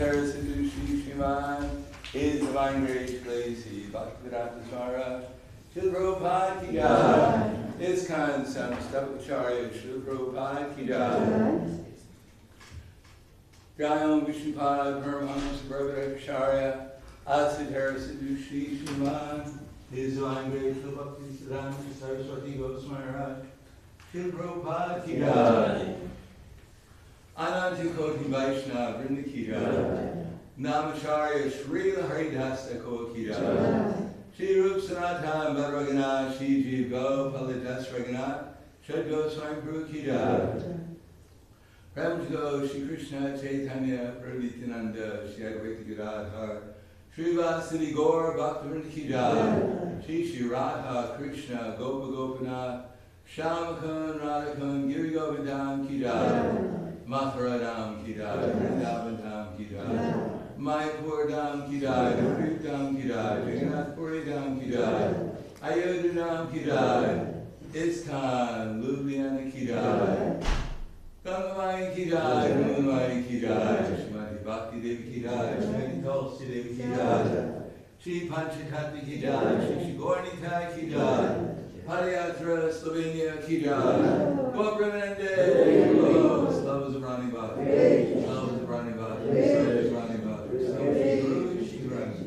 Hare Krišna Shriman, His Divine Grace Lacy, Bhaktivedanta Swami, Srila Prabhupada Ki Jai, ISKCON Samastapacharya, Srila Prabhupada Ki Jai. Jayam Vishnupada Paramahamsa Bhargavacharya, Asadhara Sidhu Shri Shriman, His Divine Grace Srila Bhaktivedanta Saraswati Goswami Maharaj, Srila Prabhupada Ki Jai. Ananta Koti Vaishnava Vrinda Ki Jai. Namacharya Srila Haridasa Ko Ki Jai. Shri Rup Sanatan Bhadraganath, Shri Jiv Gopaladas Raghunath, Shad Goswami Prabhu Ki Jai. Prabhu Shri Krishna Chaitanya Prabhu Nityananda, Shri Advaita Gadadhar, Shri Vasudeva Gaur Bhaktivinoda Ki Jai. Shri Radha Krishna Gopa Gopinath, Shamakun Radhakun Giri Govardhan Ki Jai. Mathura Dham Ki Jai, Vrindavan Dham Ki Jai, Mayapur Dham Ki Jai, Navadvip Dham Ki Jai, Jagannath Puri Dham Ki Jai, Ayodhya Dham Ki Jai, ISKCON Ljubljana Ki Jai, Gangamai Ki Jai, Gangamai Ki Jai, Srimati Bhakti Devi Ki Jai, Srimati Tulsi Devi Ki Jai, Shri Panchakatmi Ki Jai, Shri Gornita Ki Jai, Pariyatra Slovenia Ki Jai, Gopramanande, Slavas of Rani Bhakti, Slavas of Rani Bhakti, Slavas of Rani Bhakti, Slavas of Guru Shri Rani.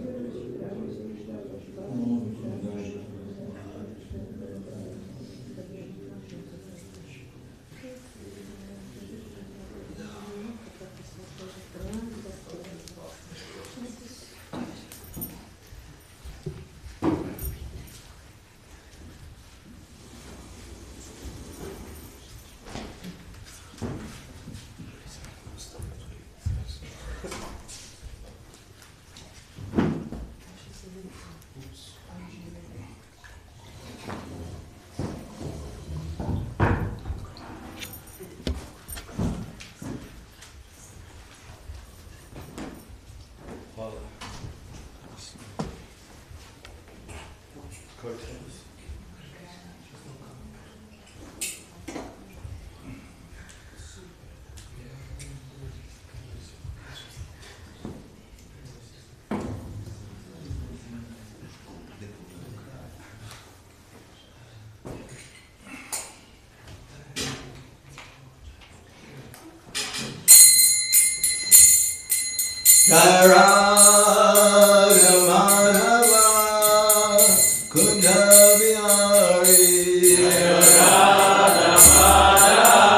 Jai Radha Madhava Kunja Vihari. Jai Radha Madhava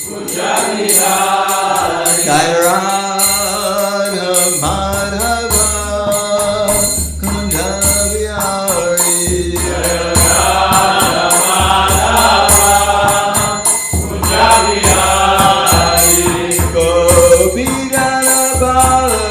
Kunja Vihari. Jai Radha Madhava Kunja Vihari. Jai Radha Madhava Kunja Vihari. Gopi Bala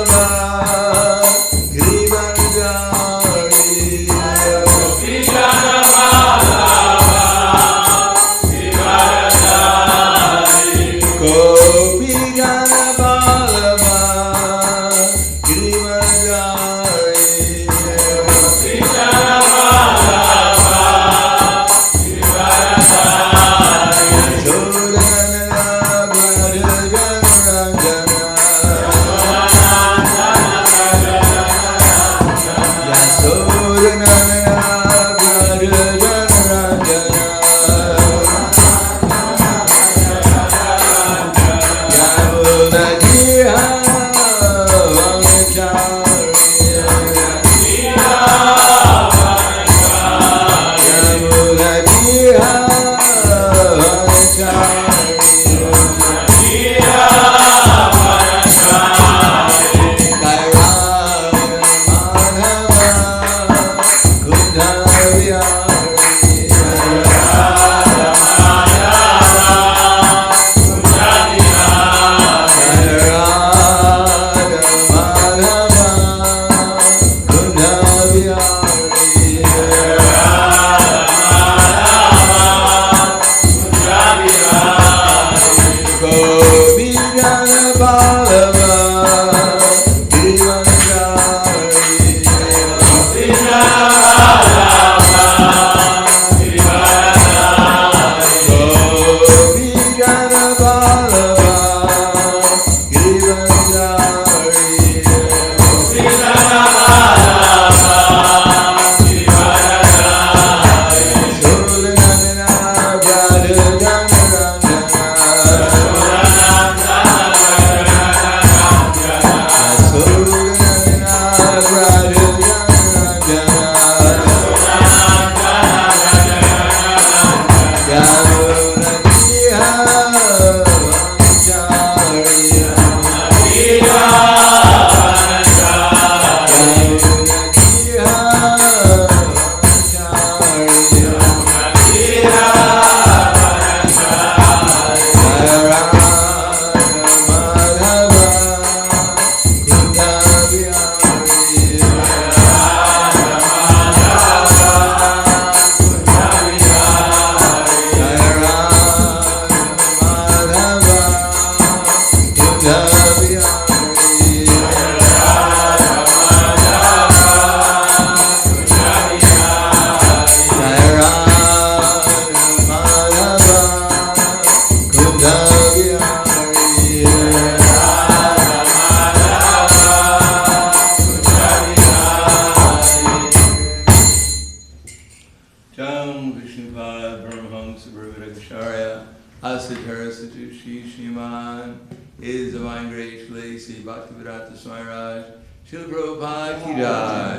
Swami Srila Prabhupada Ki Jai.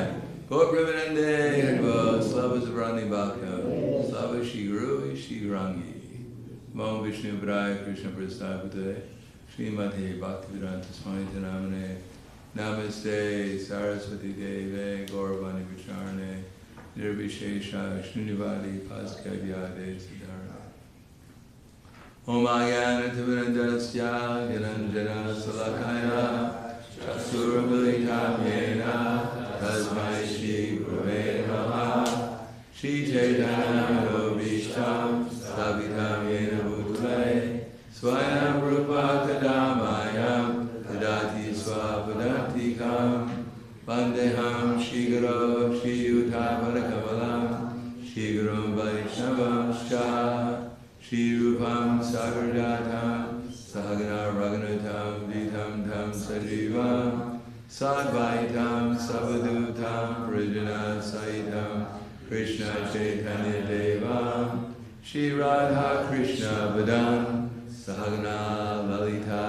Gaur Premanande Haribo, Slava Zabrani Bhakta, Slava Shri Guru Shri Rangi. Om Vishnu Padaya Krishna Prasthapate, Srimati Bhaktivedanta Swami Namane, Namaste Saraswati Deve, Gauravani Vicharane, Nirvishesha Shnunivadi Paskavyade Siddharana. Om Ayana Tivirandasya Yananjana Salakaya Chasurabilitam Yena Tasmai Shri Gurave Namaha Shri Chaitanya Vishtam Savitam Yena Bhutale Swayam Rupa Kadamayam Tadati Swapadantikam Vandeham Shri Guru Shri Uttavadakamalam Shri Guru Vaishnavam Shah Shri Rupam Sagarjatam Sahagana Raghunatam Vitam Tam Sajivam Sadvaitam Savadutam Prijana Saitam Krishna Chaitanya Devam Shri Radha Krishna Vadam Sahagana Lalita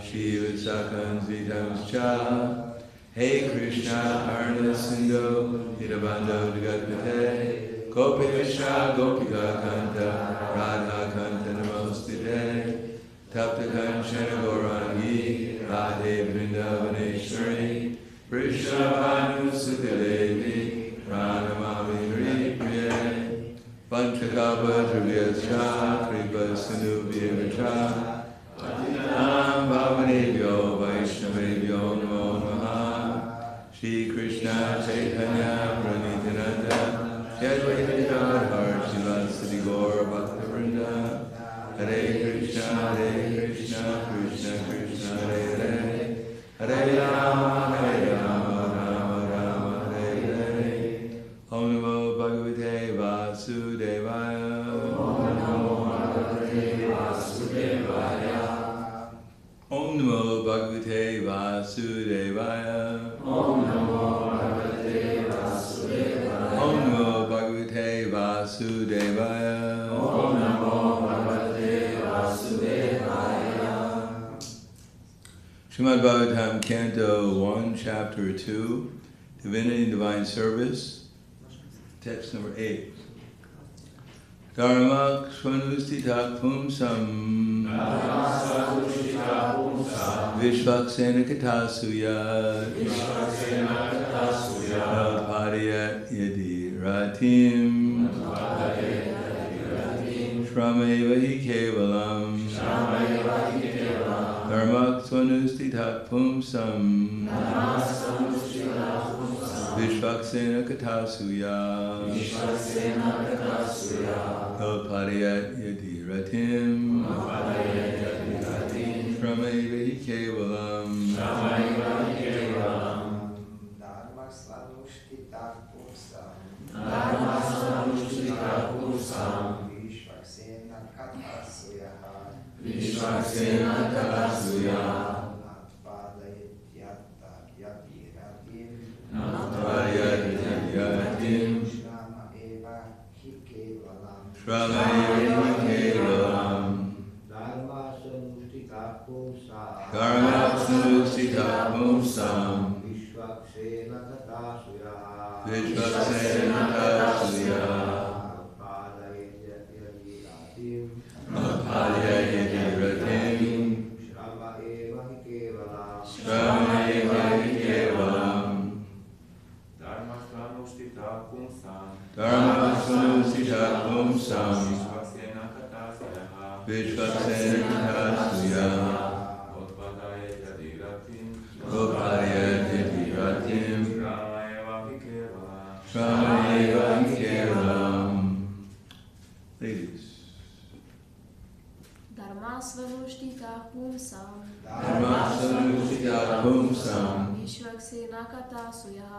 Shri Visakan Vitam Cha Hey Krishna Karna Sindhu Hidabando Jagatpate Gopesha Gopika Kanta Radha Kanta Namostite Tapta Kanchana Gaurangi Radhe Vrindavaneshwari Vrishabhanu Sutidevi Pranamami Hripriye Panchakapa Drivyascha Kripa Sindhu Vyavacha Patitam Bhavanebhyo Vaishnavebhyo Namo Namaha Shri Krishna Chaitanya Pranityananda Yadvaita Gadadhar Srivasadi Gaur Bhakta Vrinda Hare Krishna Krishna Krishna Hare Hare Hare Rama Rama Rama Hare Hare Om Namo Bhagavate Vasudevaya Om Namo Bhagavate Vasudevaya Om Namo Bhagavate Vasudevaya Om Namo Bhagavate Vasudevaya Om Namo Bhagavate Vasudevaya Om Namo Bhagavate Vasudevaya. Srimad Bhagavatam, Canto 1, Chapter 2, Divinity and Divine Service, text number 8. Dharmak svanustita pumsam Vishvaksena katasuya Padiyat yadi ratim Shrameva hi kevalam Dharmak svanustita pumsam Vishvaksena katasuya Padiyat yadi ratim Shrameva hi kevalam Vishvaksena katasuya Padiyat yadi Shrameva hi kevalam Dharma sanustita pumsam Vishvaksena katasuya Padiyat yadi ratim Shrameva hi kevalam Dharma sanustita pumsam Vishvaksena katasuya Padiyat yadi ratim Shrameva hi kevalam. Ladies. Dharmasvanushtita pumsam Vishvaksena katasuya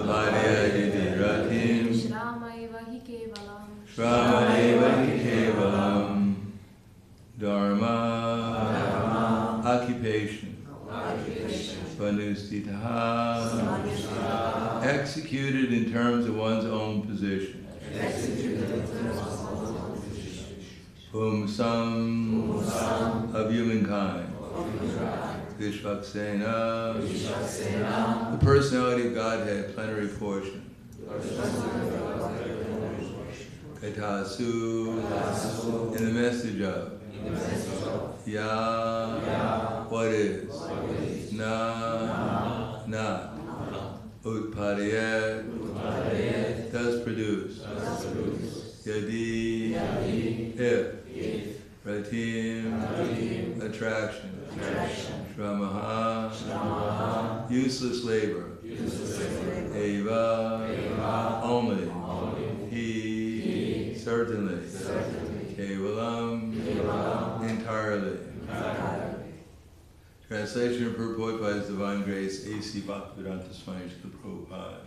Padayat yadi ratim Shrameva hi kevalam Dharma occupation Svanustita executed in terms of one's own position. Sum of humankind. Vishvaksena, the personality of Godhead, plenary portion. Katasu, in the message of. Ya, what is. Na, not. Utpadayat, does produce. Yadi, if. Pratim, attraction. Shramaha, useless labor. Eva, only. He, certainly. Kevalam, entirely. Translation and purport by His Divine Grace, A.C. Bhaktivedanta Swami Prabhupada.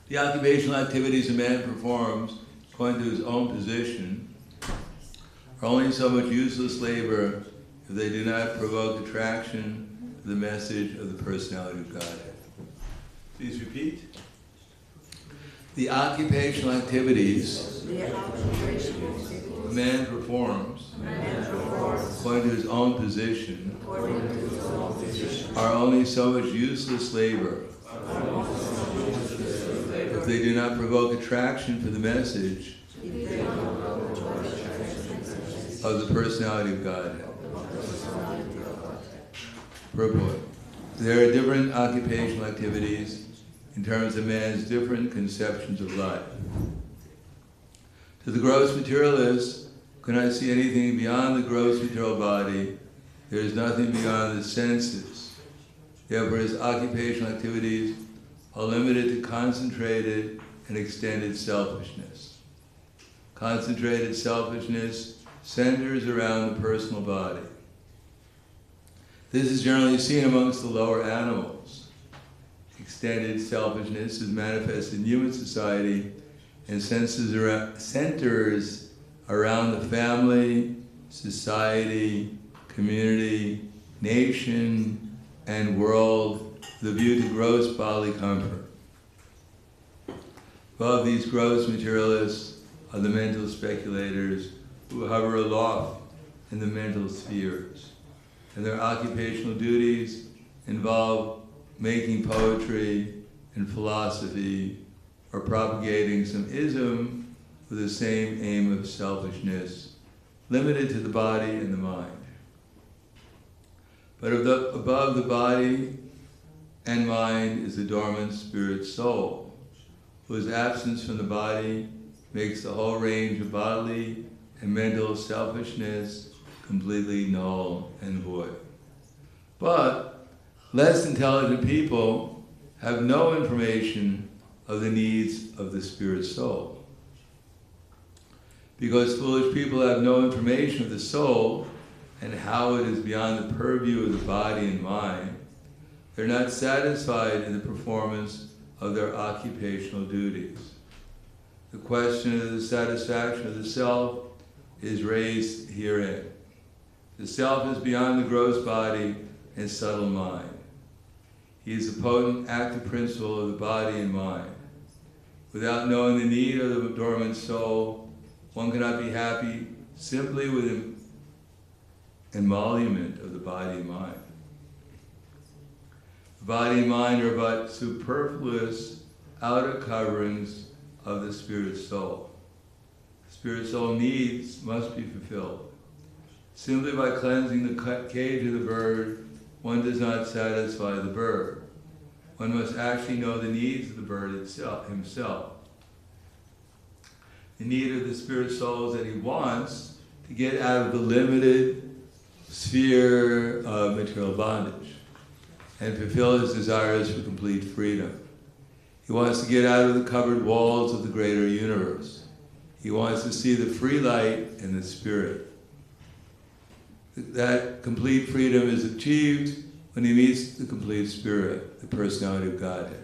The occupational activities a man performs, according to his own position, are only so much useless labor if they do not provoke attraction to the message of the personality of Godhead. Please repeat. The occupational activities a man performs, according to his own position, are only so much useless labor if they do not provoke attraction for the message of the personality of Godhead. Purport. There are different occupational activities in terms of man's different conceptions of life. To the gross materialist, who cannot see anything beyond the gross material body, there is nothing beyond the senses. Therefore, his occupational activities are limited to concentrated and extended selfishness. Concentrated selfishness centers around the personal body. This is generally seen amongst the lower animals. Extended selfishness is manifested in human society and centers around the family, society, community, nation, and world with a view to gross bodily comfort. Above these gross materialists are the mental speculators who hover aloft in the mental spheres, and their occupational duties involve making poetry and philosophy or propagating some ism with the same aim of selfishness, limited to the body and the mind. But above the body and mind is the dormant spirit soul, whose absence from the body makes the whole range of bodily and mental selfishness completely null and void. But less intelligent people have no information of the needs of the spirit soul. Because foolish people have no information of the soul and how it is beyond the purview of the body and mind, they're not satisfied in the performance of their occupational duties. The question of the satisfaction of the self is raised herein. The self is beyond the gross body and subtle mind. He is the potent active principle of the body and mind. Without knowing the need of the dormant soul, one cannot be happy simply with an emolument of the body and mind. The body and mind are but superfluous outer coverings of the spirit soul. The spirit soul needs must be fulfilled. Simply by cleansing the cage of the bird, one does not satisfy the bird. One must actually know the needs of the bird himself. The need of the spirit soul is that he wants to get out of the limited sphere of material bondage and fulfill his desires for complete freedom. He wants to get out of the covered walls of the greater universe. He wants to see the free light in the spirit. That complete freedom is achieved when he meets the complete spirit, the personality of Godhead.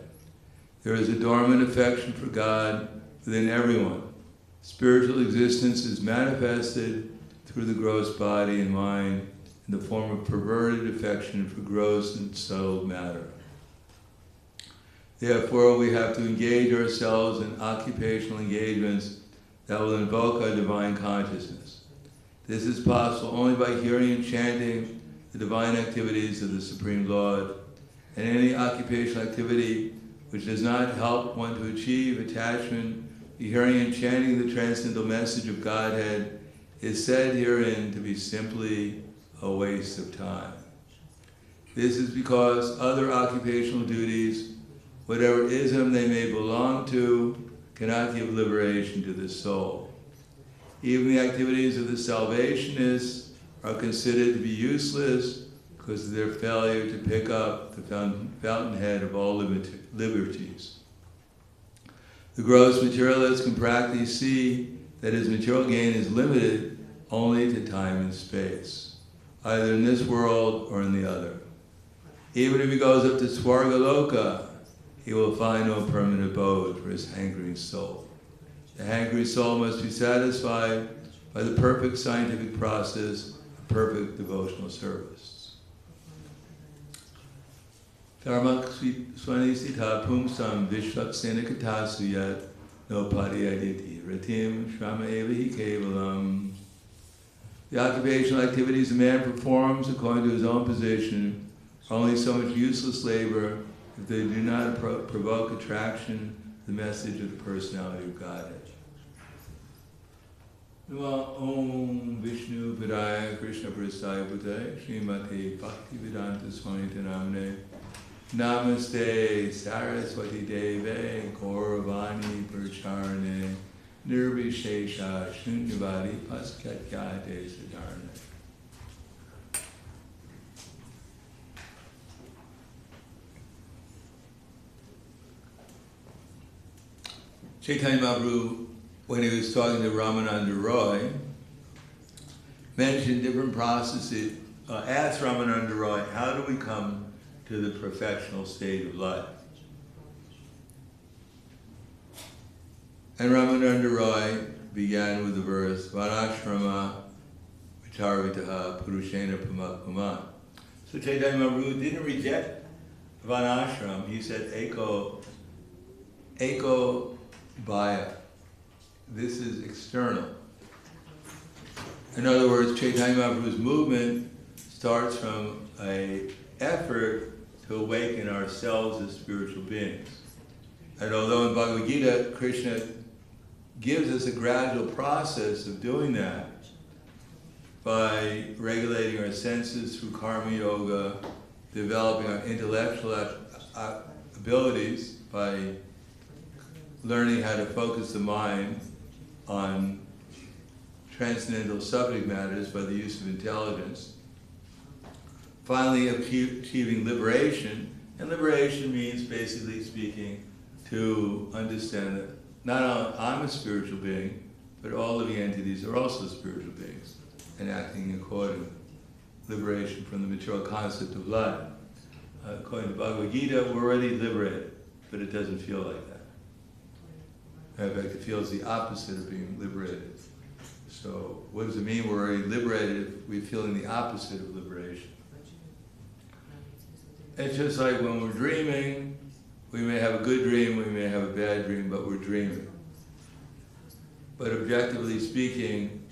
There is a dormant affection for God within everyone. Spiritual existence is manifested through the gross body and mind in the form of perverted affection for gross and subtle matter. Therefore, we have to engage ourselves in occupational engagements that will invoke our divine consciousness. This is possible only by hearing and chanting the divine activities of the Supreme Lord, and any occupational activity which does not help one to achieve attachment, the hearing and chanting the transcendental message of Godhead is said herein to be simply a waste of time. This is because other occupational duties, whatever ism they may belong to, cannot give liberation to the soul. Even the activities of the salvationists are considered to be useless because of their failure to pick up the fountainhead of all liberties. The gross materialist can practically see that his material gain is limited only to time and space, either in this world or in the other. Even if he goes up to Swargaloka, he will find no permanent abode for his hankering soul. The hankering soul must be satisfied by the perfect scientific process of perfect devotional service. Dharmak swanisita pumsam vishvaksena katasuyat no padiyaditi ratim shrama evahi kevalam. The occupational activities a man performs according to his own position are only so much useless labor if they do not provoke attraction to the message of the personality of Godhead. Namo Om Vishnu Padaya Krishna Prasthaya Bhutaya Srimati Bhaktivedanta Swami Namne Namaste Saraswati Deve Gauravani Pracharane Nirvishesha Shunyavadi Paskatyate Siddharne. Chaitanya Mahaprabhu, when he was talking to Ramananda Roy, mentioned different processes, asked Ramananda Roy, how do we come to the perfectional state of life? And Ramananda Roy began with the verse, Varashrama Vicharvitaha Purushena Pamakuma. So Chaitanya Mahaprabhu didn't reject Varnashram, he said Eko Bhaya. This is external. In other words, Chaitanya Mahaprabhu's movement starts from an effort to awaken ourselves as spiritual beings. And although in Bhagavad Gita, Krishna gives us a gradual process of doing that by regulating our senses through karma yoga, developing our intellectual abilities by learning how to focus the mind on transcendental subject matters by the use of intelligence. Finally, achieving liberation, and liberation means, basically speaking, to understand that not only I'm a spiritual being, but all living entities are also spiritual beings, and acting accordingly. Liberation from the material concept of life. According to Bhagavad Gita, we're already liberated, but it doesn't feel like that. In fact, it feels the opposite of being liberated. So what does it mean we're already liberated if we're feeling the opposite of liberation? It's just like when we're dreaming, we may have a good dream, we may have a bad dream, but we're dreaming. But objectively speaking,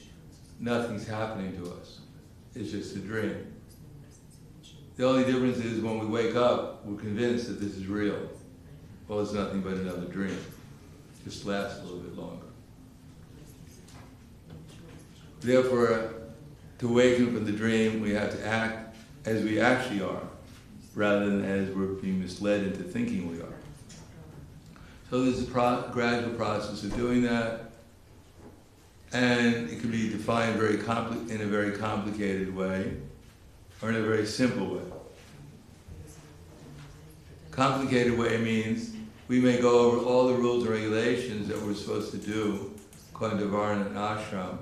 nothing's happening to us. It's just a dream. The only difference is when we wake up, we're convinced that this is real. Well, it's nothing but another dream. It just lasts a little bit longer. Therefore, to awaken from the dream, we have to act as we actually are, rather than as we're being misled into thinking we are. So there's a gradual process of doing that, and it can be defined in a very complicated way, or in a very simple way. Complicated way means we may go over all the rules and regulations that we're supposed to do according to Varna and Ashram,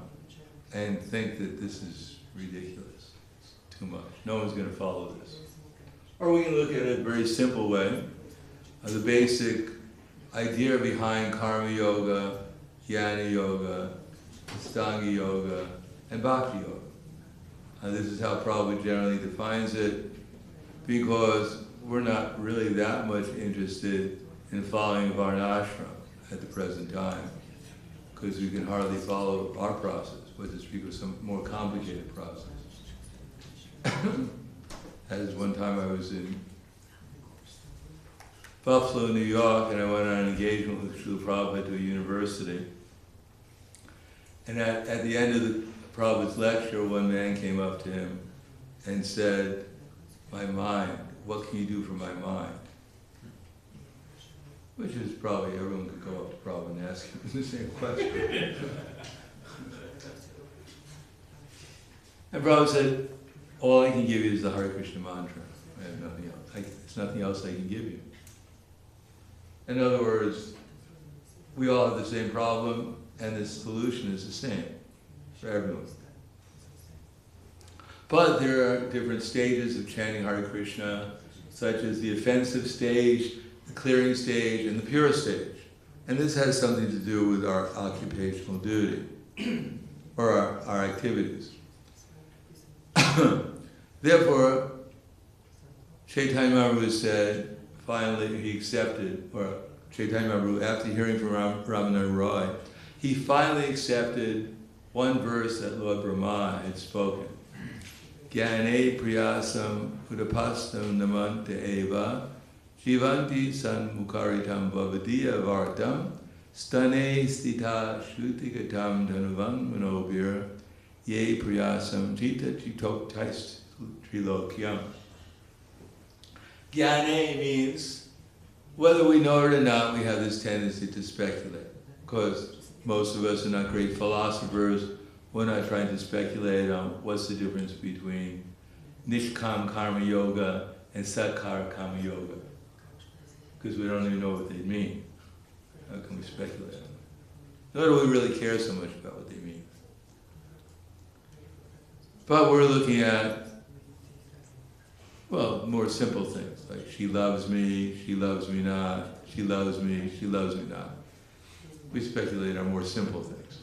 and think that this is ridiculous, it's too much, no one's going to follow this. Or we can look at it in a very simple way. The basic idea behind karma yoga, jnana yoga, Astanga yoga, and bhakti yoga. This is how Prabhupada generally defines it, because we're not really that much interested in following Varnashram at the present time, because we can hardly follow our process, but to speak of some more complicated process. As one time I was in Buffalo, New York, and I went on an engagement with Srila Prabhupada to a university. And at the end of the Prabhupada's lecture, one man came up to him and said, "My mind, what can you do for my mind?" Which is probably, everyone could go up to Prabhupada and ask him the same question. And Prabhupada said, "All I can give you is the Hare Krišna mantra. I have nothing else. There's nothing else I can give you." In other words, we all have the same problem, and the solution is the same for everyone. But there are different stages of chanting Hare Krishna, such as the offensive stage, the clearing stage, and the pure stage. And this has something to do with our occupational duty, or our activities. Therefore, Chaitanya Mahaprabhu said, finally he accepted, or Chaitanya Mahaprabhu, after hearing from Ramananda Roy, he finally accepted one verse that Lord Brahma had spoken. Gyane priyasam udapastam namante eva jivanti sanmukaritam bhavadiya vartam stane stita shrutigatam dhanuvang manobir ye priyasam jita jitoktais trilokyam. Gyane means, whether we know it or not, we have this tendency to speculate. Because most of us are not great philosophers, we're not trying to speculate on what's the difference between Nishkam Karma Yoga and Satkar Karma Yoga. Because we don't even know what they mean. How can we speculate on them? Nor do we really care so much about what they mean. But we're looking at, well, more simple things, like she loves me not, she loves me not. We speculate on more simple things.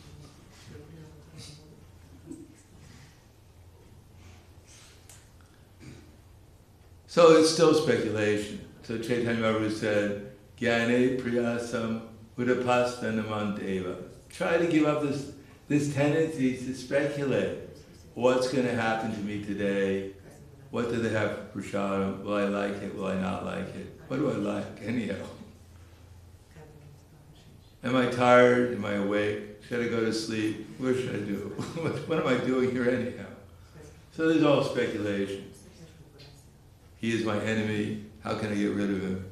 So it's still speculation. So Chaitanya Mahaprabhu said, Gyane priyasam udapasta namanteva. Try to give up this tendency to speculate. What's going to happen to me today? What do they have for prasadam? Will I like it? Will I not like it? What do I like anyhow? Am I tired? Am I awake? Should I go to sleep? What should I do? What am I doing here anyhow? So there's all speculation. He is my enemy. How can I get rid of him?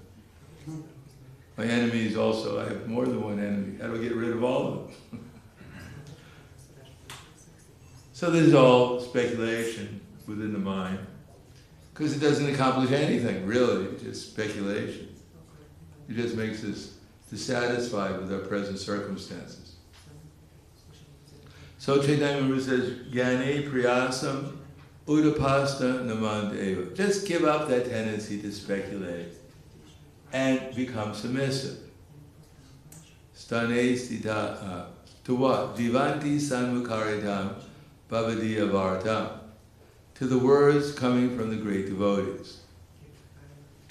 My enemy is also, I have more than one enemy. How do I get rid of all of them? So this is all speculation within the mind. Because it doesn't accomplish anything, really. It's just speculation. It just makes us dissatisfied with our present circumstances. So Chaitanya Mahaprabhu says, Gyane priyasam udapasta namandeva. Just give up that tendency to speculate and become submissive. Stane stita, to what? Jivanti sanmukaritam bhavadiya vartam. To the words coming from the great devotees.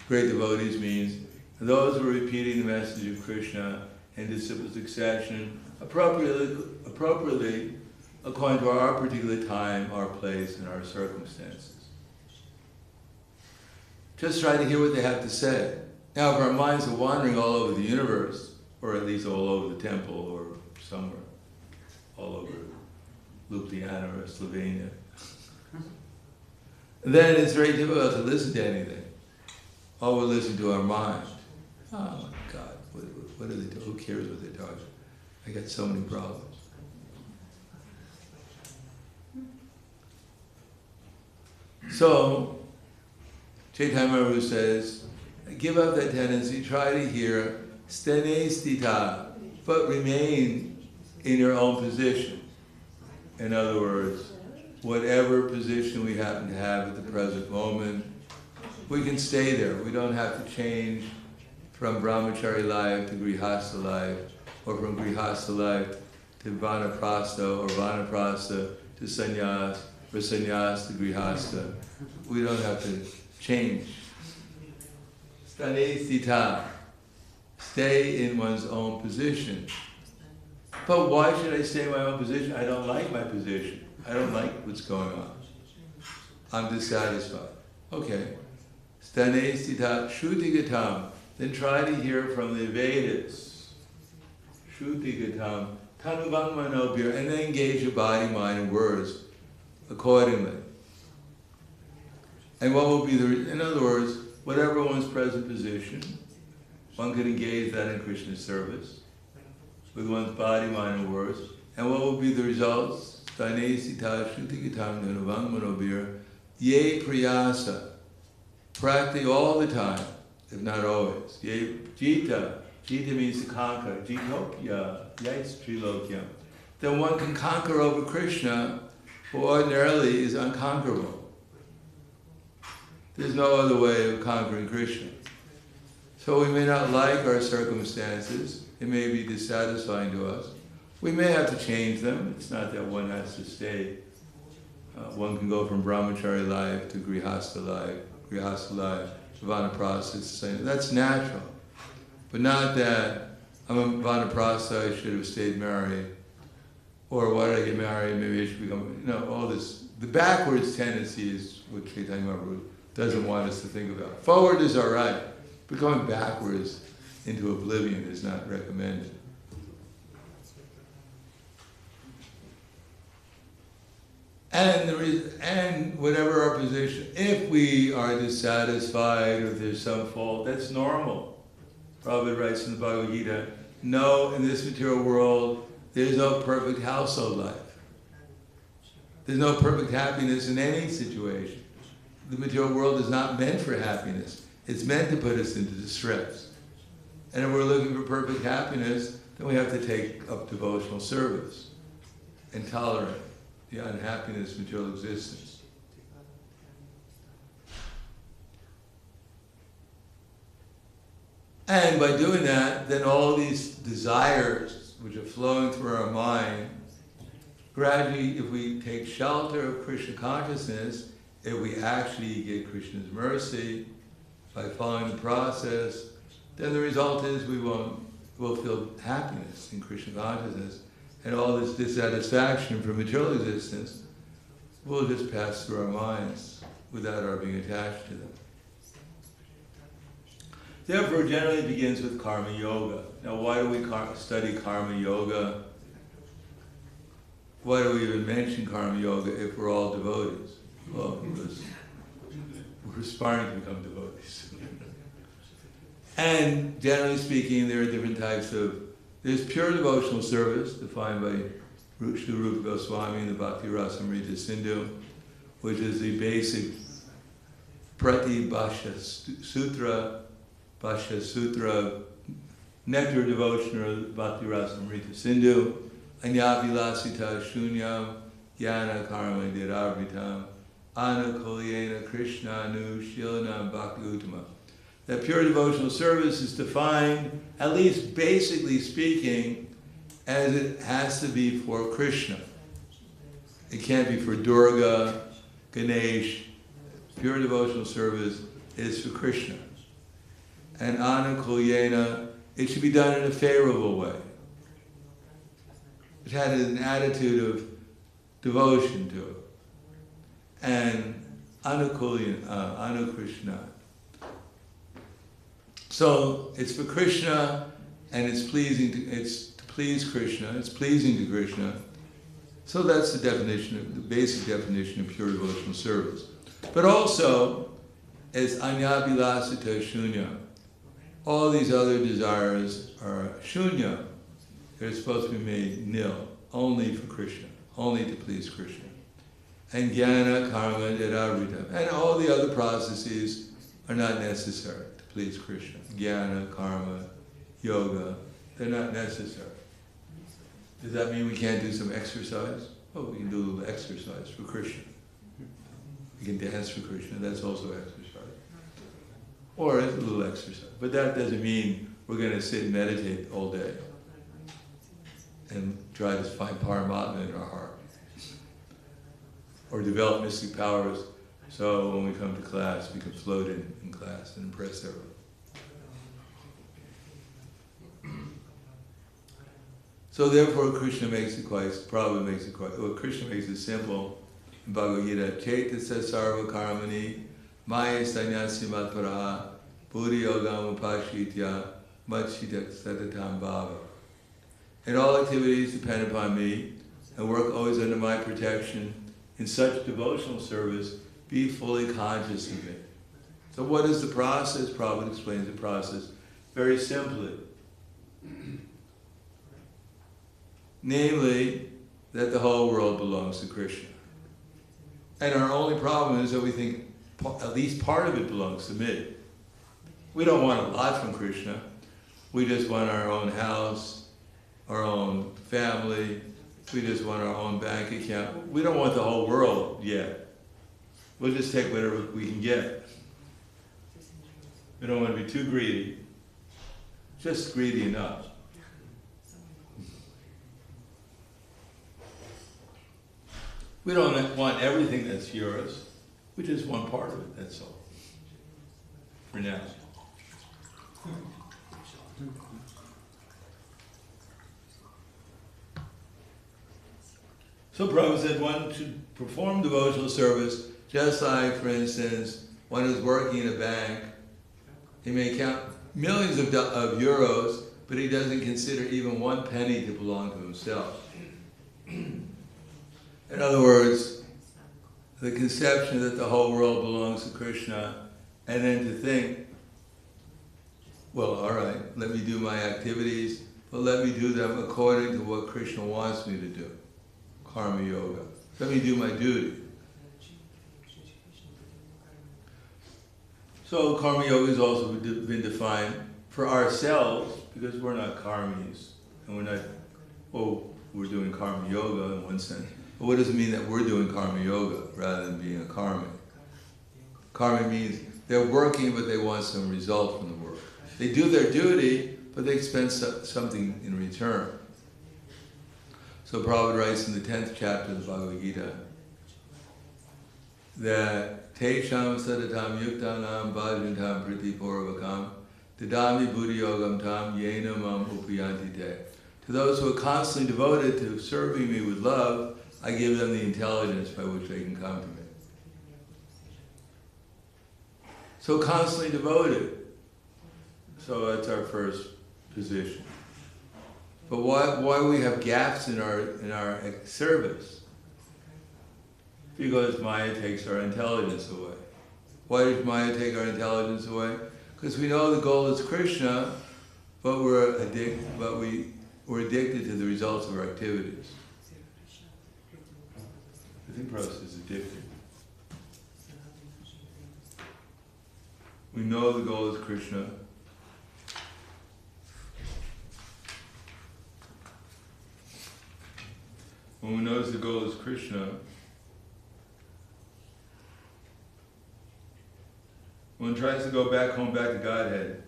Great devotees means those who are repeating the message of Krishna in disciple succession appropriately according to our particular time, our place, and our circumstances. Just try to hear what they have to say. Now, if our minds are wandering all over the universe, or at least all over the temple, or somewhere, all over Ljubljana or Slovenia, then it's very difficult to listen to anything. All we listen to our mind. Oh my God, what are they doing? Who cares what they're talking? I got so many problems. So, Chaitanya Mahaprabhu says, give up that tendency, try to hear, stene stita, but remain in your own position. In other words, whatever position we happen to have at the present moment, we can stay there. We don't have to change from brahmachari life to grihastha life, or from grihastha life to vanaprastha, or vanaprastha to sannyas, or sannyas to grihastha. We don't have to change. Stane sthita. stay in one's own position. But why should I stay in my own position? I don't like my position. I don't like what's going on. I'm dissatisfied. Okay. Stane stita shruti-gatam. Then try to hear from the Vedas. Shruti-gatam. Tanuvangmanobhir. And then engage your body, mind, and words accordingly. And what will be in other words, whatever one's present position, one can engage that in Krishna's service with one's body, mind, and words. And what will be the results? Ye priyasa. Practice all the time, if not always. Ye jita. Jita means to conquer. Jitopya. Yais trilokyam. Then one can conquer over Krishna, who ordinarily is unconquerable. There's no other way of conquering Krishna. So we may not like our circumstances. It may be dissatisfying to us. We may have to change them. It's not that one has to stay. One can go from brahmachari life to grihastha life, to vanaprastha. That's natural. But not that I'm a vanaprastha, I should have stayed married. Or why did I get married? Maybe I should become... No, all this. The backwards tendency is what Chaitanya Mahaprabhu doesn't want us to think about. Forward is all right, but going backwards into oblivion is not recommended. And whatever our position, if we are dissatisfied or there's some fault, that's normal. Prabhupada writes in the Bhagavad Gita, no, in this material world, there's no perfect household life. There's no perfect happiness in any situation. The material world is not meant for happiness. It's meant to put us into distress. And if we're looking for perfect happiness, then we have to take up devotional service and tolerate the unhappiness of material existence. And by doing that, then all these desires which are flowing through our mind, gradually, if we take shelter of Krishna consciousness, if we actually get Krishna's mercy by following the process, then the result is we'll feel happiness in Krishna consciousness, and all this dissatisfaction from material existence will just pass through our minds without our being attached to them. Therefore, it generally begins with karma yoga. Now, why do we study karma yoga? Why do we even mention karma yoga if we're all devotees? Well, because we're aspiring to become devotees. And generally speaking, there are different types of... There's pure devotional service, defined by Srila Rupa Goswami in the Bhakti Rasamrita Sindhu, which is the basic Prati Bhashya Sutra, nectar devotion of Bhakti Rasamrita Sindhu, Anyavilasita Shunyam, Yana Karma Dirarvitam, Anukulyena Krishna Nu Shilanam Bhakti Uttama. That pure devotional service is defined, at least basically speaking, as it has to be for Krishna. It can't be for Durga, Ganesh. Pure devotional service is for Krishna. And Anukulyena, it should be done in a favorable way. It had an attitude of devotion to it. And Anukrishna. So it's for Krishna, and it's to please Krishna, it's pleasing to Krishna. So that's the basic definition of pure devotional service. But also, it's Anyabilasita Shunya. All these other desires are shunya. They're supposed to be made nil, only for Krishna, only to please Krishna. And jnana, karma, yadavritam. And all the other processes are not necessary to please Krishna. Jnana, karma, yoga, they're not necessary. Does that mean we can't do some exercise? Oh, we can do a little exercise for Krishna. We can dance for Krishna, that's also exercise. Or a little exercise. But that doesn't mean we're going to sit and meditate all day and try to find Paramatma in our heart. Or develop mystic powers so when we come to class we can float in class and impress everyone. So therefore Krishna makes it quite, Krishna makes it simple in Bhagavad Gita. Chaitasa sarva karmani maya sanyasi matparaha buddhi yogam upashitya matchita satatam bhava. And all activities depend upon me and work always under my protection. In such devotional service, be fully conscious of me. So what is the process? Prabhupada explains the process very simply. Namely, that the whole world belongs to Krishna. And our only problem is that we think at least part of it belongs to me. We don't want a lot from Krishna. We just want our own house, our own family. We just want our own bank account. We don't want the whole world yet. We'll just take whatever we can get. We don't want to be too greedy. Just greedy enough. We don't want everything that's yours. We just want part of it, that's all. For now. So Prabhupada said one should perform devotional service just like, for instance, one who's working in a bank. He may count millions of euros, but he doesn't consider even one penny to belong to himself. In other words, the conception that the whole world belongs to Krishna, and then to think, well, all right, let me do my activities, but let me do them according to what Krishna wants me to do. Karma yoga. Let me do my duty. So karma yoga has also been defined for ourselves, because we're not karmis, and we're not, well, we're doing karma yoga in one sense. But what does it mean that we're doing karma yoga rather than being a karmic? Karma means they're working, but they want some result from the work. They do their duty, but they expect something in return. So Prabhupada writes in the 10th chapter of the Bhagavad Gita that Tesham sadatam yuktanam bhajantam priti purvakam dadami buddhi yogam tam yena mam upayanti te. To those who are constantly devoted to serving me with love, I give them the intelligence by which they can come to me. So constantly devoted. So that's our first position. But why we have gaps in our service? Because Maya takes our intelligence away. Why does Maya take our intelligence away? Because we know the goal is Krishna, but we're addicted to the results of our activities. I think Prabhupada is addicted. We know the goal is Krishna. When one knows the goal is Krishna, one tries to go back home, back to Godhead.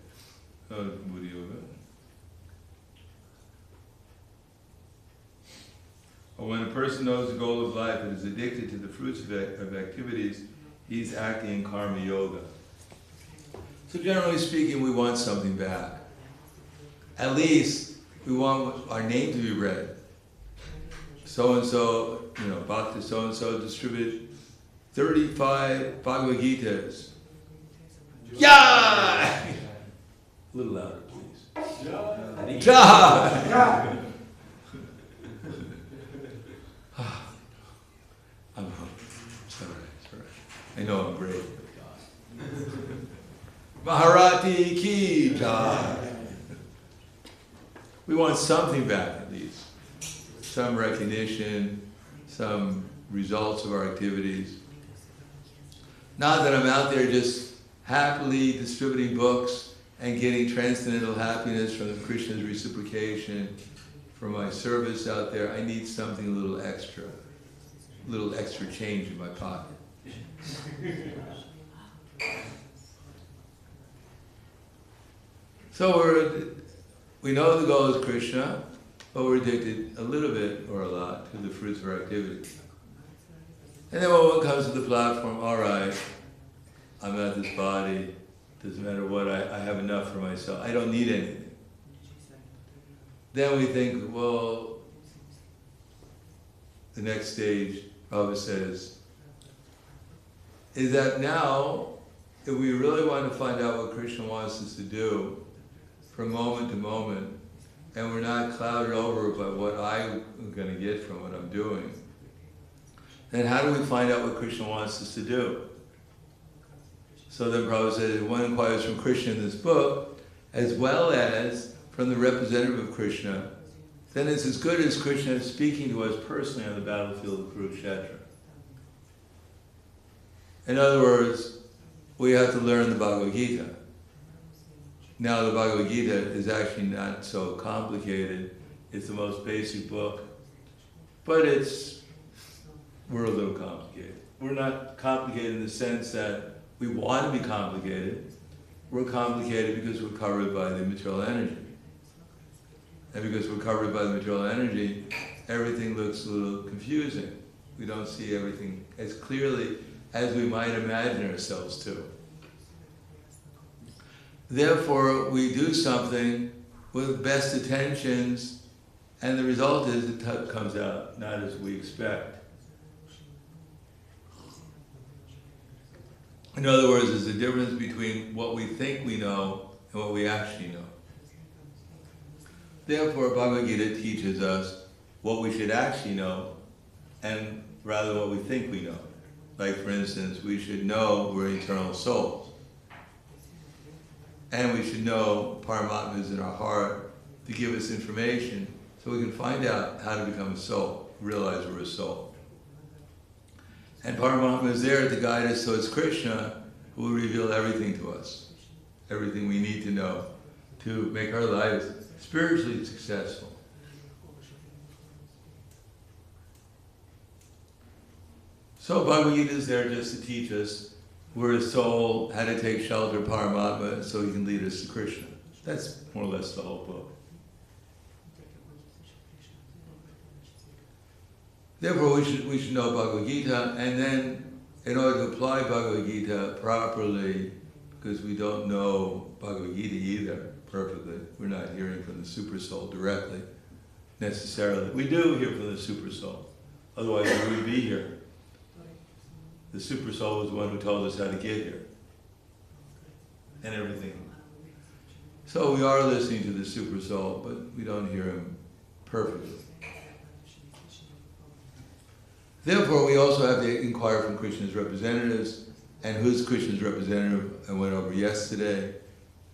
Oh, Buddha Yoga. Or when a person knows the goal of life and is addicted to the fruits of activities, he's acting in karma yoga. So generally speaking, we want something back. At least we want our name to be read. So-and-so, Bhakta so-and-so distributed 35 Bhagavad Gitas. Yeah! A little louder, please. Ja! I'm hungry. It's all right. I know I'm great. Maharati ki jai. We want something back at least. Some recognition, some results of our activities. Not that I'm out there just happily distributing books and getting transcendental happiness from the Krishna's reciprocation for my service out there. I need something a little extra change in my pocket. So we know the goal is Krishna, but we're addicted a little bit or a lot to the fruits of our activity. And then when one comes to the platform, all right, I'm at this body, doesn't matter what, I have enough for myself. I don't need anything. then we think, well, the next stage, Prabhupada says, is that now, if we really want to find out what Krishna wants us to do, from moment to moment, and we're not clouded over by what I'm going to get from what I'm doing, then how do we find out what Krishna wants us to do? So then Prabhupada says, one inquires from Krishna in this book, as well as from the representative of Krishna, then it's as good as Krishna is speaking to us personally on the battlefield of Kurukshetra. In other words, we have to learn the Bhagavad Gita. Now the Bhagavad Gita is actually not so complicated. It's the most basic book, but we're a little complicated. We're not complicated in the sense that we want to be complicated. We're complicated because we're covered by the material energy. And because we're covered by the material energy, everything looks a little confusing. We don't see everything as clearly as we might imagine ourselves to. Therefore, we do something with best intentions, and the result is it comes out not as we expect. In other words, there's a difference between what we think we know and what we actually know. Therefore, Bhagavad Gita teaches us what we should actually know, and rather what we think we know. Like, for instance, we should know we're eternal souls. And we should know Paramatma is in our heart to give us information so we can find out how to become a soul, realize we're a soul. And Paramatma is there to guide us, so it's Krishna who will reveal everything to us, everything we need to know to make our lives spiritually successful. So Bhagavad Gita is there just to teach us we're a soul, how to take shelter of Paramatma so he can lead us to Krishna. That's more or less the whole book. Therefore, we should know Bhagavad Gita, and then in order to apply Bhagavad Gita properly, because we don't know Bhagavad Gita either perfectly, we're not hearing from the Super Soul directly, necessarily. We do hear from the Super Soul, otherwise we wouldn't be here. The Super Soul was the one who told us how to get here, and everything. So we are listening to the Super Soul, but we don't hear him perfectly. Therefore, we also have to inquire from Krishna's representatives. And who's Krishna's representative? I went over yesterday.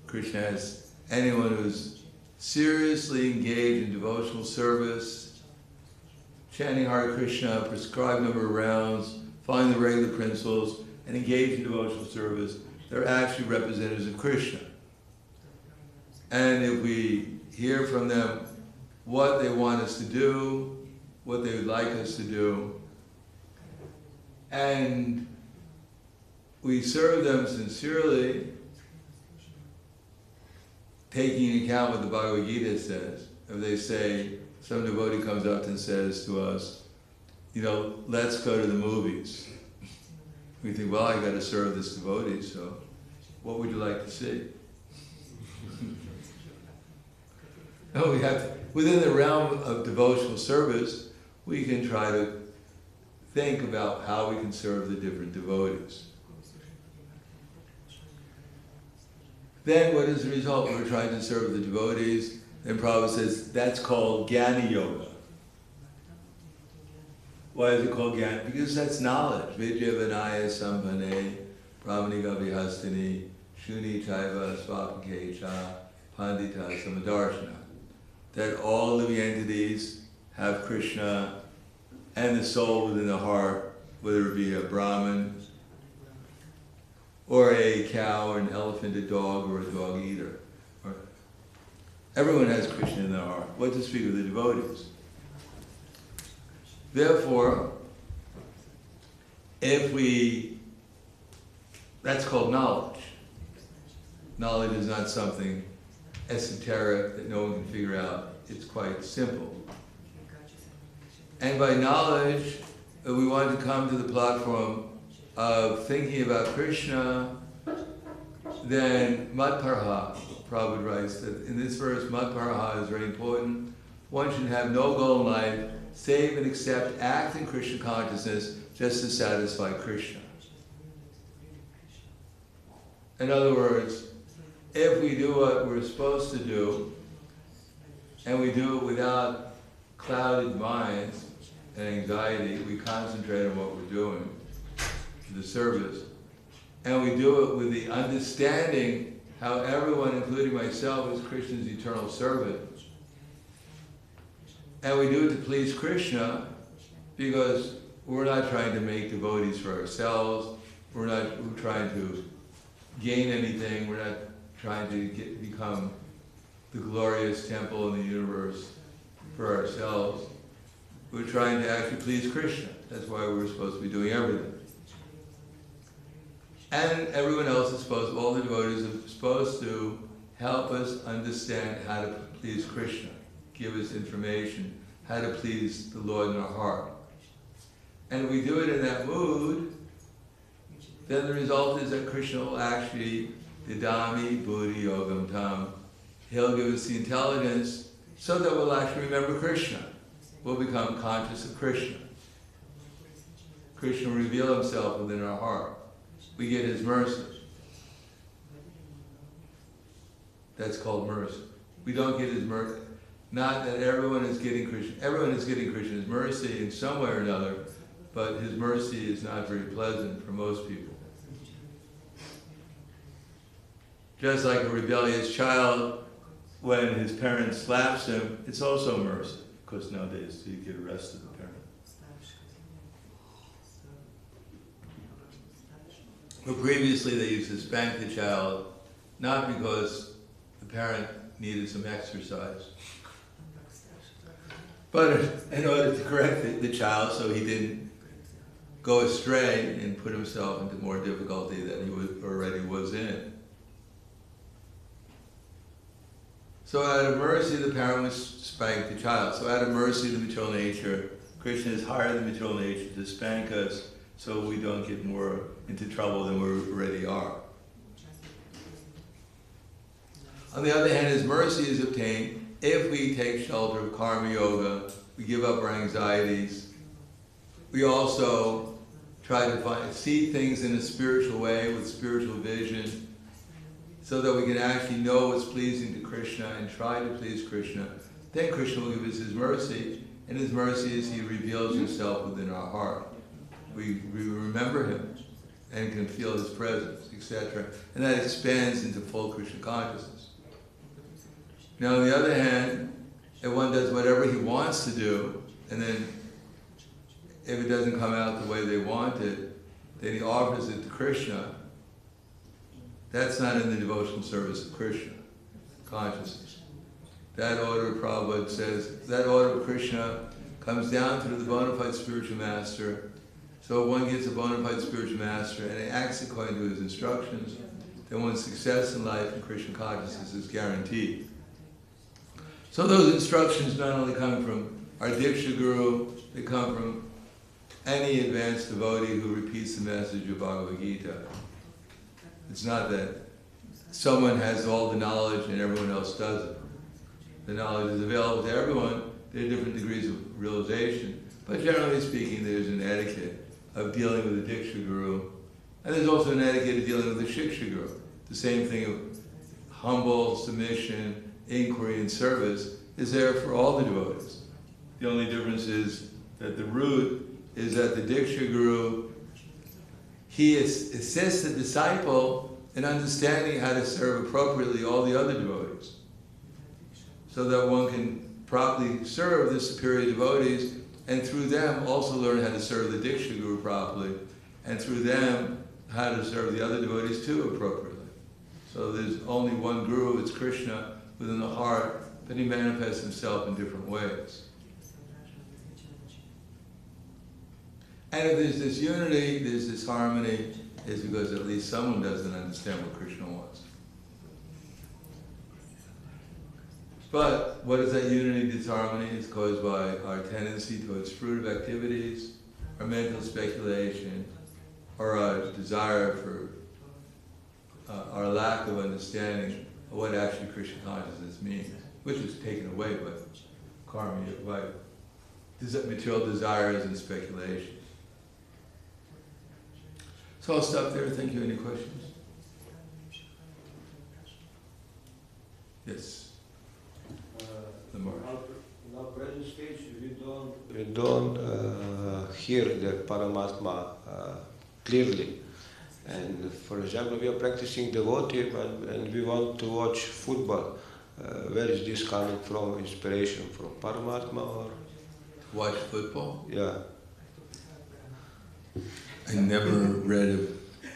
Krishna has anyone who's seriously engaged in devotional service, chanting Hare Krishna, prescribed number of rounds, following the regular principles, and engaged in devotional service. They're actually representatives of Krishna. And if we hear from them what they want us to do, what they would like us to do, and we serve them sincerely, taking into account what the Bhagavad Gita says. If they say, some devotee comes up and says to us, let's go to the movies. We think, well, I got to serve this devotee, so what would you like to see? No, we have to, within the realm of devotional service, we can try to think about how we can serve the different devotees. Then what is the result? We're trying to serve the devotees, and Prabhupada says that's called Jnana Yoga. Why is it called Jnana? Because that's knowledge. Vidyavanaya Sampane, Brahmanika Vihastini, Shuni Chaiva Svapakecha, Pandita Samadarshana. That all living entities have Krishna and the soul within the heart, whether it be a Brahmin, or a cow, or an elephant, a dog, or a dog eater. Everyone has Krishna in their heart. What to speak of the devotees? Therefore, that's called knowledge. Knowledge is not something esoteric that no one can figure out. It's quite simple. And by knowledge, we want to come to the platform of thinking about Krishna, then matparha, Prabhupada writes that in this verse, Madhvaraha is very important. One should have no goal in life save and accept act in Krishna consciousness just to satisfy Krishna. In other words, if we do what we're supposed to do, and we do it without clouded minds and anxiety, we concentrate on what we're doing, the service, and we do it with the understanding how everyone, including myself, is Krishna's eternal servant. And we do it to please Krishna because we're not trying to make devotees for ourselves, we're trying to gain anything, we're not trying to become the glorious temple in the universe for ourselves. We're trying to actually please Krishna. That's why we're supposed to be doing everything. And everyone else is supposed, all the devotees are supposed to help us understand how to please Krishna, give us information, how to please the Lord in our heart. And if we do it in that mood, then the result is that Krishna will actually, Didami Buddhi Yogam Tam, He'll give us the intelligence so that we'll actually remember Krishna. We'll become conscious of Krishna. Krishna will reveal himself within our heart. We get his mercy. That's called mercy. We don't get his mercy. Not that everyone is getting Krishna. Everyone is getting Krishna's mercy in some way or another, but his mercy is not very pleasant for most people. Just like a rebellious child, when his parent slaps him, it's also mercy. Of course, nowadays you get arrested, the parent. But previously they used to spank the child, not because the parent needed some exercise, but in order to correct the child so he didn't go astray and put himself into more difficulty than he already was in. So out of mercy, the parent would spank the child. So out of mercy, the material nature, Krishna is higher than material nature to spank us so we don't get more into trouble than we already are. On the other hand, his mercy is obtained if we take shelter of karma yoga, we give up our anxieties. We also try to see things in a spiritual way with spiritual vision, so that we can actually know what's pleasing to Krishna and try to please Krishna. Then Krishna will give us his mercy, and his mercy is he reveals himself within our heart. We remember him and can feel his presence, etc. And that expands into full Krishna consciousness. Now on the other hand, if one does whatever he wants to do, and then if it doesn't come out the way they want it, then he offers it to Krishna. That's not in the devotional service of Krishna consciousness. That order, Prabhupada says, that order of Krishna comes down through the bona fide spiritual master. So if one gets a bona fide spiritual master and acts according to his instructions, then one's success in life in Krishna consciousness is guaranteed. So those instructions not only come from our Diksha Guru, they come from any advanced devotee who repeats the message of Bhagavad Gita. It's not that someone has all the knowledge and everyone else doesn't. The knowledge is available to everyone. There are different degrees of realization. But generally speaking, there's an etiquette of dealing with the Diksha Guru. And there's also an etiquette of dealing with the Shiksha Guru. The same thing of humble, submission, inquiry, and service is there for all the devotees. The only difference is that the root is that the Diksha Guru, he assists the disciple in understanding how to serve appropriately all the other devotees, so that one can properly serve the superior devotees, and through them also learn how to serve the Diksha Guru properly, and through them how to serve the other devotees too appropriately. So there's only one Guru, it's Krishna within the heart, but he manifests himself in different ways. And if there's this unity, there's this harmony, it's because at least someone doesn't understand what Krishna wants. But what is that unity, disharmony? It's caused by our tendency towards fruitive activities, our mental speculation, or our desire for our lack of understanding what actually Krishna consciousness means, which is taken away by karma, by material desires and speculations. So I'll stop there. Thank you. Any questions? Yes. In our present stage, we don't hear the Paramatma clearly. And for example, we are practicing devotee and we want to watch football. Where is this coming from? Inspiration from Paramatma or? Watch football? Yeah. I never read of.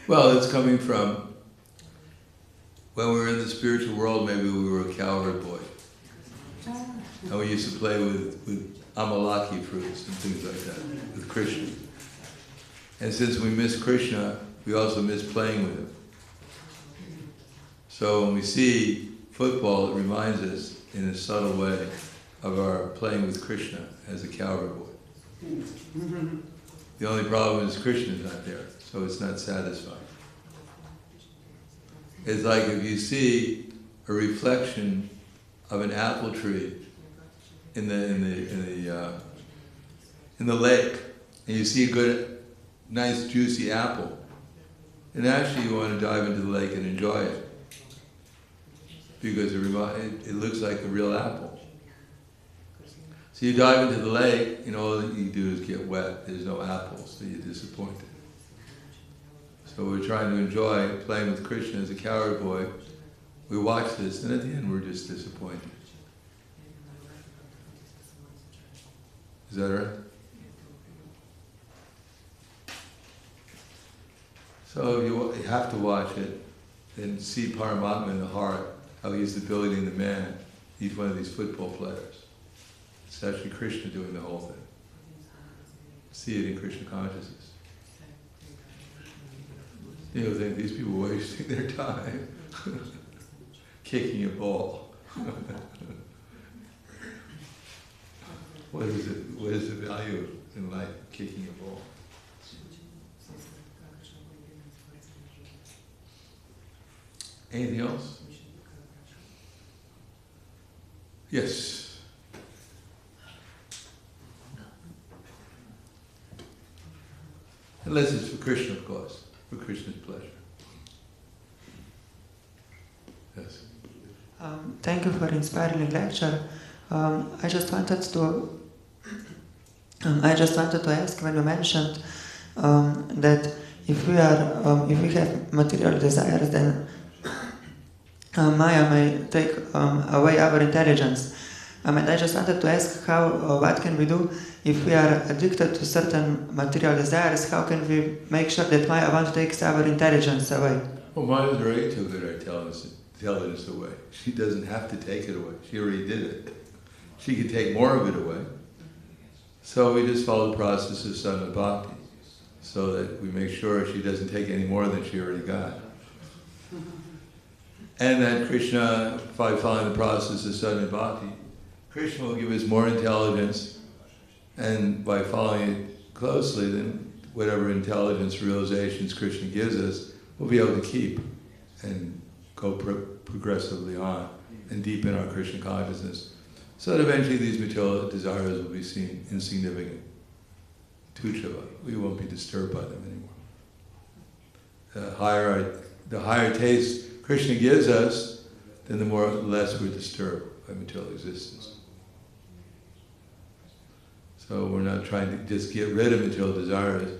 Well, it's coming from when we were in the spiritual world. Maybe we were a cowherd boy, and we used to play with amalaki fruits and things like that with Krishna. And since we miss Krishna, we also miss playing with him. So when we see football, it reminds us in a subtle way of our playing with Krishna as a cowherd boy. The only problem is Krishna is not there, so it's not satisfying. It's like if you see a reflection of an apple tree in the lake, and you see a good, nice, juicy apple, and actually you want to dive into the lake and enjoy it because it looks like a real apple. So you dive into the lake, and all that you do is get wet. There's no apples, so you're disappointed. So we're trying to enjoy playing with Krishna as a cowherd boy. We watch this, and at the end we're just disappointed. Is that right? So you have to watch it and see Paramatma in the heart, how he's the building the man, each one of these football players. It's actually Krishna doing the whole thing. See it in Krishna consciousness. You know, think these people are wasting their time kicking a ball. What is it? What is the value in life of kicking a ball? Anything else? Yes. Unless it's for Krishna, of course, for Krishna's pleasure. Yes. Thank you for inspiring lecture. I just wanted to ask when you mentioned that if we have material desires, then Maya may take away our intelligence. And I just wanted to ask what can we do if we are addicted to certain material desires? How can we make sure that Maya won't take our intelligence away? Well, Maya's already took our intelligence away. She doesn't have to take it away. She already did it. She could take more of it away. So we just follow the process of sadhana bhakti, so that we make sure she doesn't take any more than she already got. And that Krishna, by following the process of sadhana bhakti, Krishna will give us more intelligence, and by following it closely, then whatever intelligence realizations Krishna gives us, we'll be able to keep and go progressively on and deepen our Krishna consciousness, so that eventually these material desires will be seen insignificant. Tuchava, we won't be disturbed by them anymore. The higher taste Krishna gives us, then the less we're disturbed by material existence. So we're not trying to just get rid of material desires,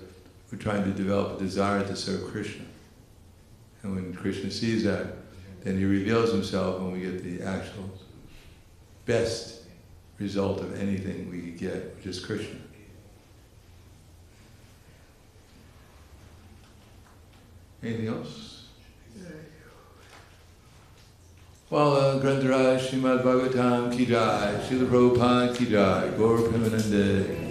we're trying to develop a desire to serve Krishna. And when Krishna sees that, then he reveals himself and we get the actual best result of anything we could get, which is Krishna. Anything else? Well, Grantaraj Srimad Bhagavatam ki jai, Srila Prabhupada ki jai, Gaur Premanande.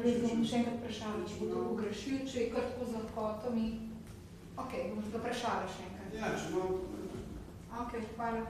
Res bom še enkrat vprašala, če bo to pogrešil, če je kar tako z lahkoto mi... Ok, bom ga vprašala še enkrat. Ja, če malo... Ok, hvala.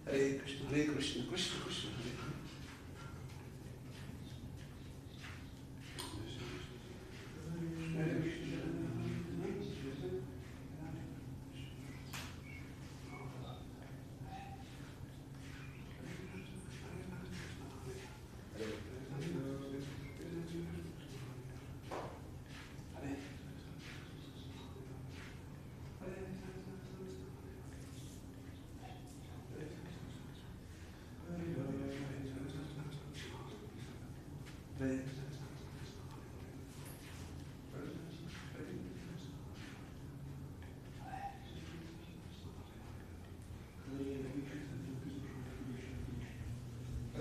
Hare Krishna, Krishna Krishna.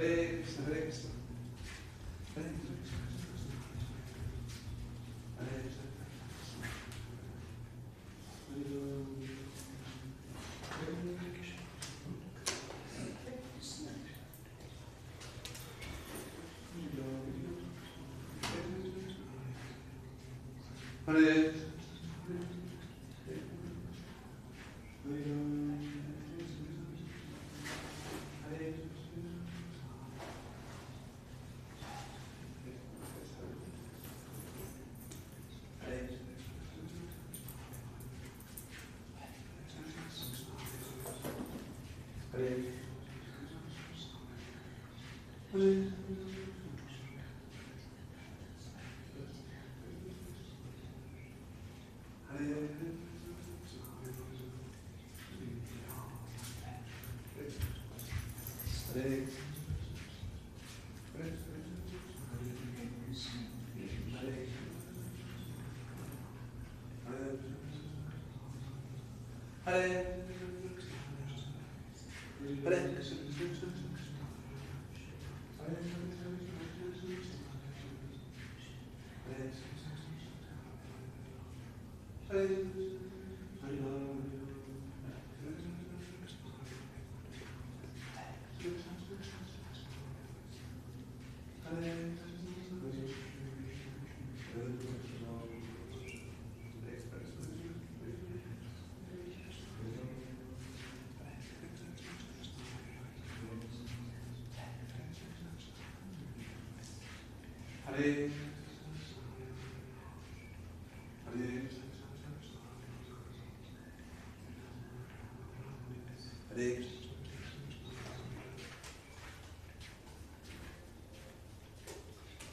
Hare Krishna, Hare Krishna.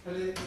Hare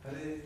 Hare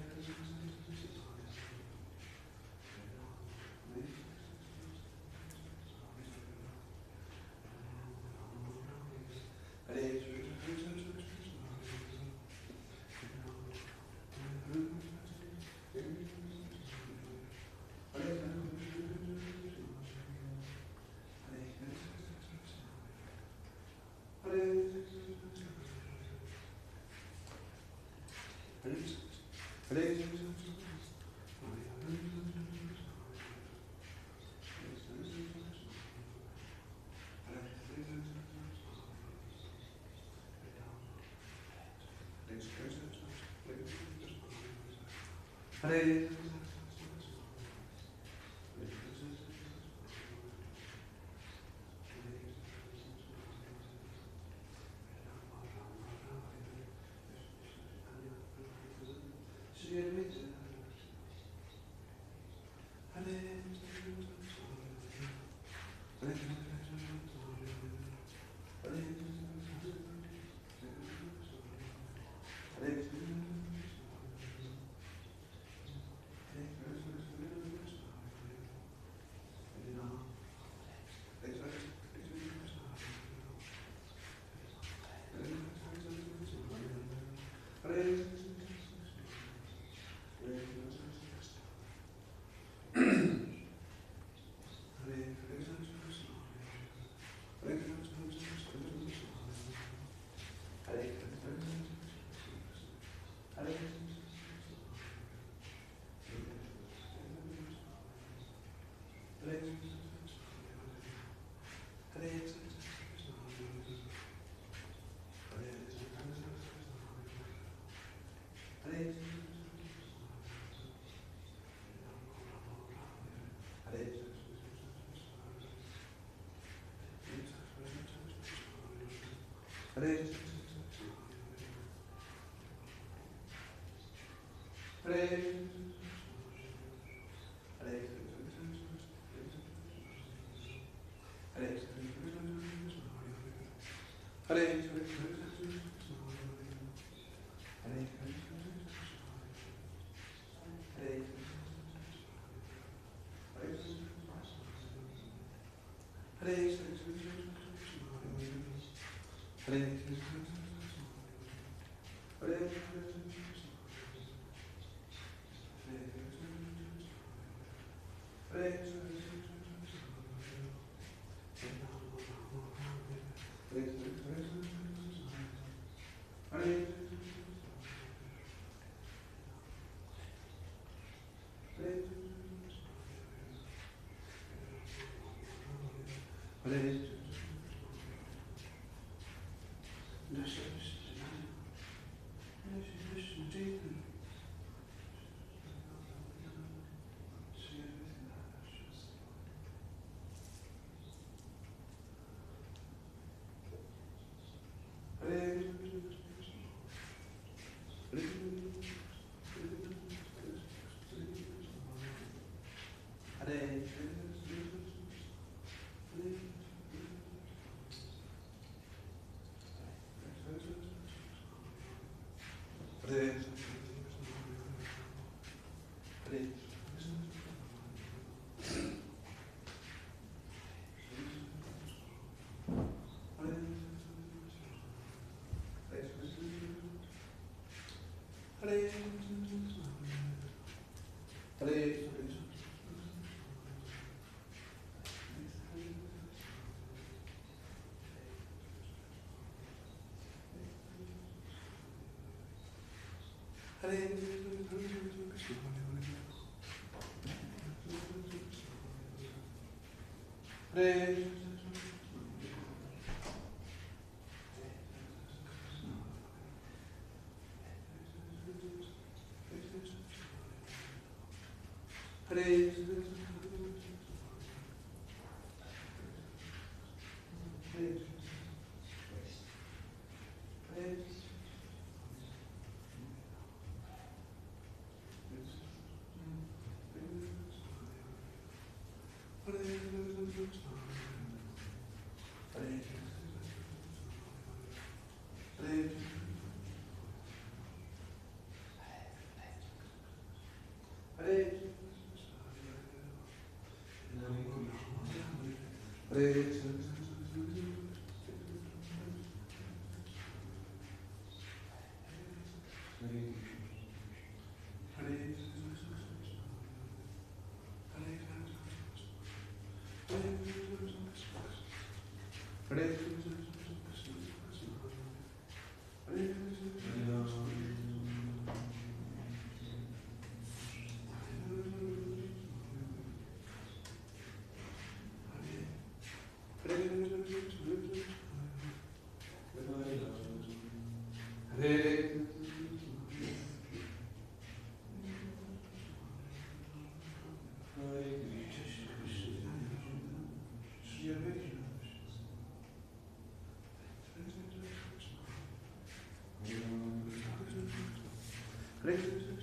Hare Krishna,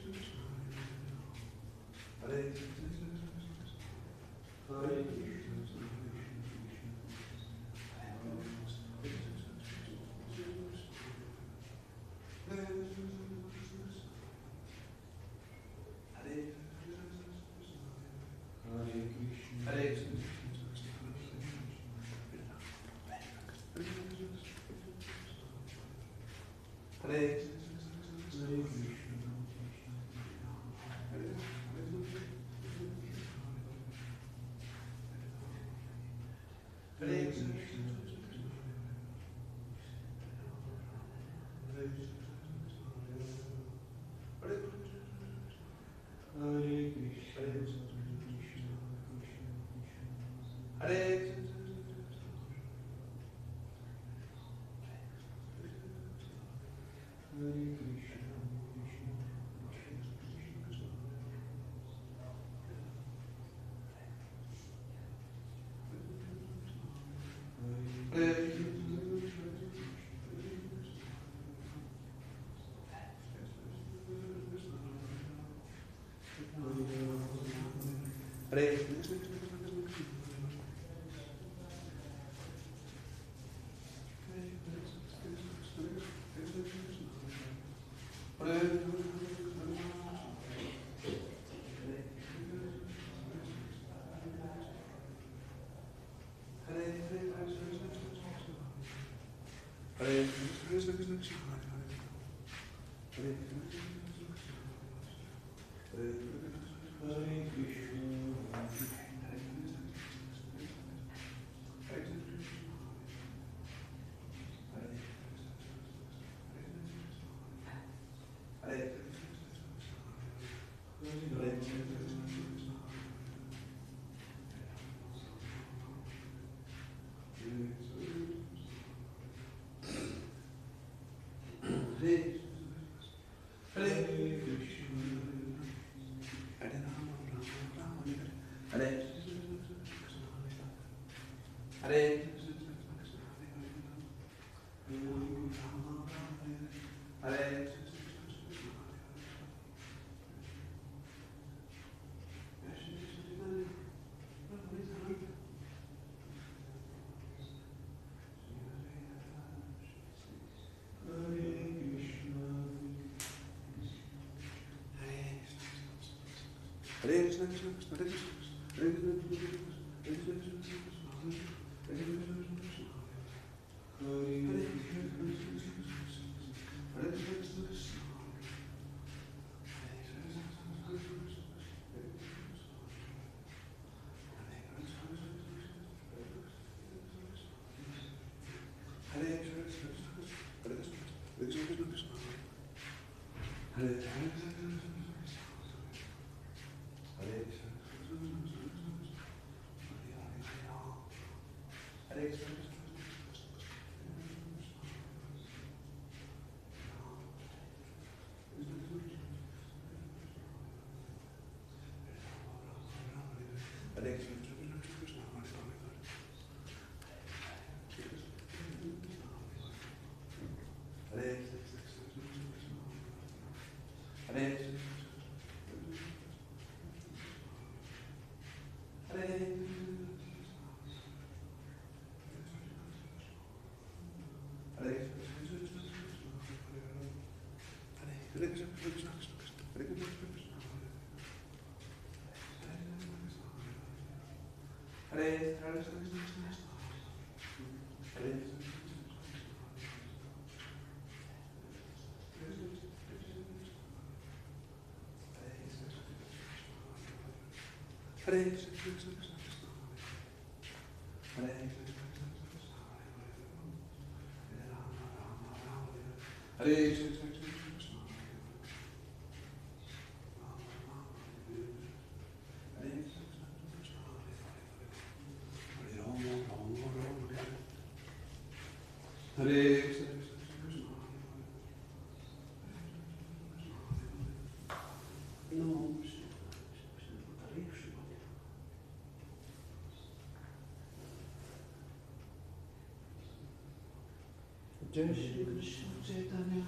Hare Krishna, Hare Krishna. Jai Shri Krishna Chaitanya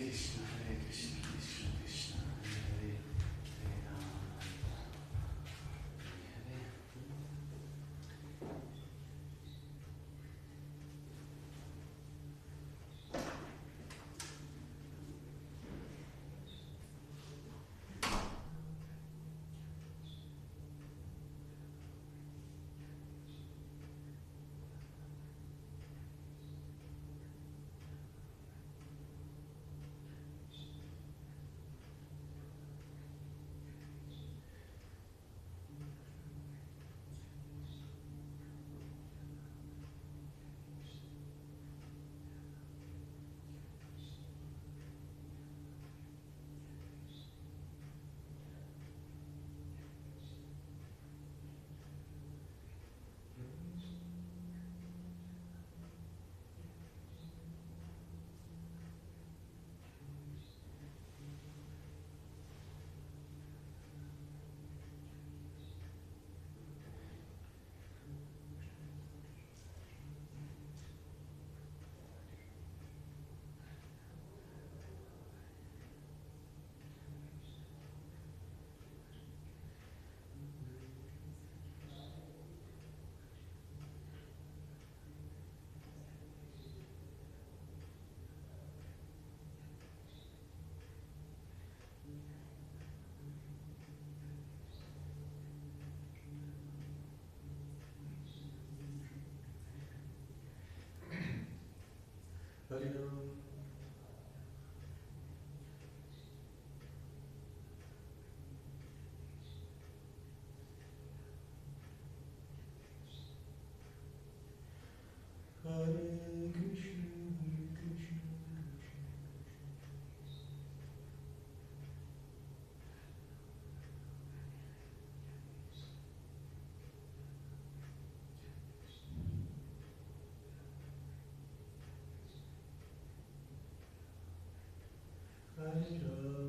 Krishna, Krishna Krishna, Hare Rama, Hare. Hare Rama. Hare Krishna, Hare Krishna, Hare Rama.